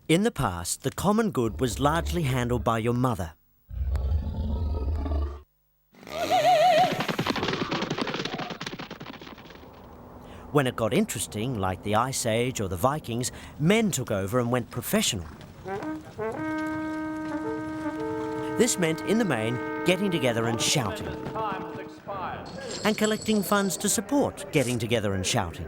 In the past, the common good was largely handled by your mother. When it got interesting, like the Ice Age or the Vikings, men took over and went professional. This meant, in the main, getting together and shouting. And collecting funds to support getting together and shouting.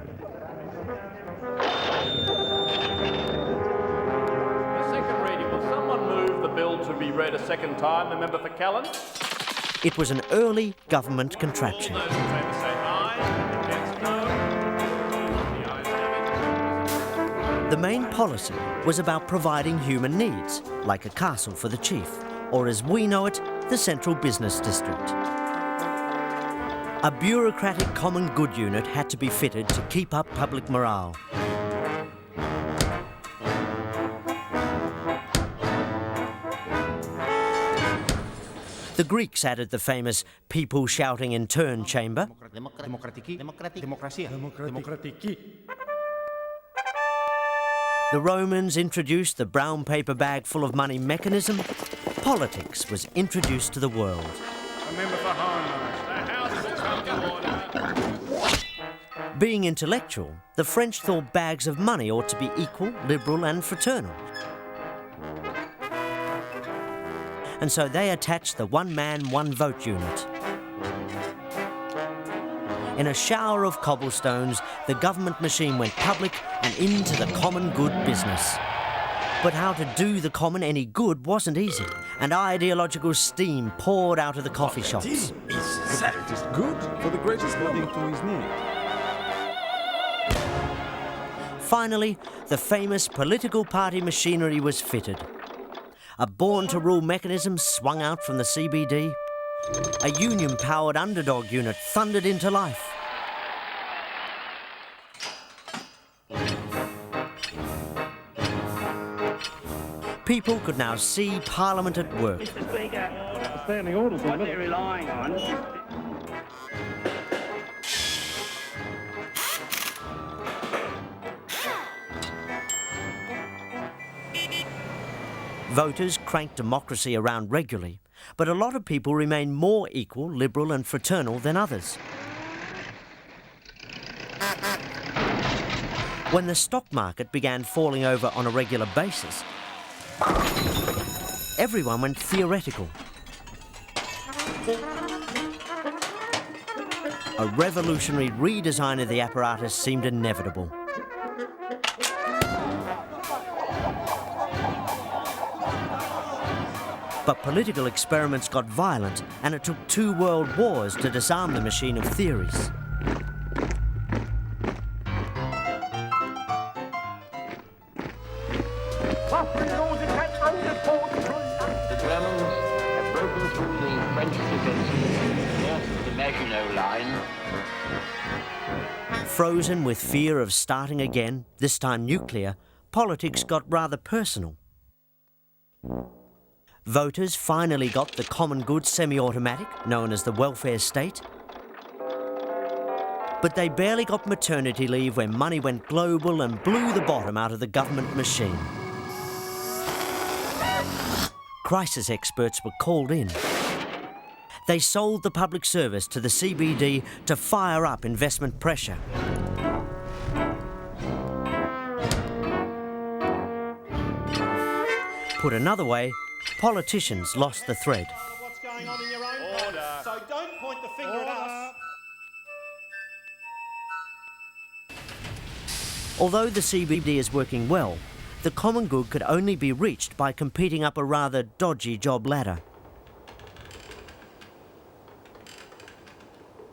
The second reading. Will someone move the bill to be read a second time? The member for Callan. It was an early government contraption. All those in favour say aye. Against no. The ayes have it. The main policy was about providing human needs, like a castle for the chief, or as we know it, the Central Business District. A bureaucratic common good unit had to be fitted to keep up public morale. The Greeks added the famous people shouting in turn chamber. The Romans introduced the brown paper bag full of money mechanism. Politics was introduced to the world. A member for Home. The House will come to order. Being intellectual, the French thought bags of money ought to be equal, liberal and fraternal. And so they attached the one-man, one-vote unit. In a shower of cobblestones, the government machine went public and into the common good business. But how to do the common any good wasn't easy, and ideological steam poured out of the coffee shops. Is that good for the greatest according to his name? Finally, the famous political party machinery was fitted. A born-to-rule mechanism swung out from the CBD. A union-powered underdog unit thundered into life. People could now see Parliament at work. Mr. Speaker, standing orders on what they're relying on. Voters cranked democracy around regularly, but a lot of people remained more equal, liberal and fraternal than others. When the stock market began falling over on a regular basis, everyone went theoretical. A revolutionary redesign of the apparatus seemed inevitable. But political experiments got violent, and it took 2 world wars to disarm the machine of theories. The Germans have broken through the French defences north of the Maginot Line. Frozen with fear of starting again, this time nuclear, politics got rather personal. Voters finally got the common good semi-automatic, known as the welfare state. But they barely got maternity leave when money went global and blew the bottom out of the government machine. Crisis experts were called in. They sold the public service to the CBD to fire up investment pressure. Put another way, politicians lost the thread. What's going on in your own country, so don't point the finger at us. Although the CBD is working well, the common good could only be reached by competing up a rather dodgy job ladder.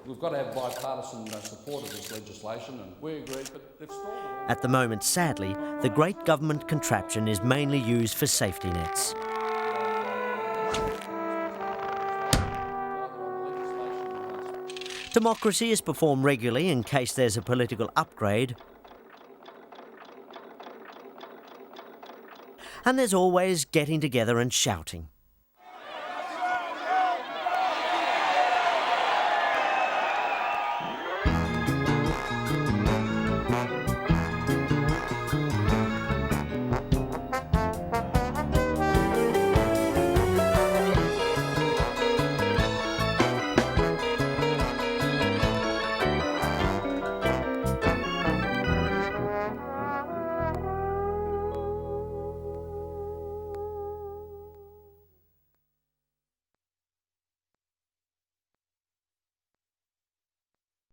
We've got to have bipartisan support of this legislation, and we agree, but they've stalled it. At the moment, sadly, the great government contraption is mainly used for safety nets. Democracy is performed regularly in case there's a political upgrade. And there's always getting together and shouting.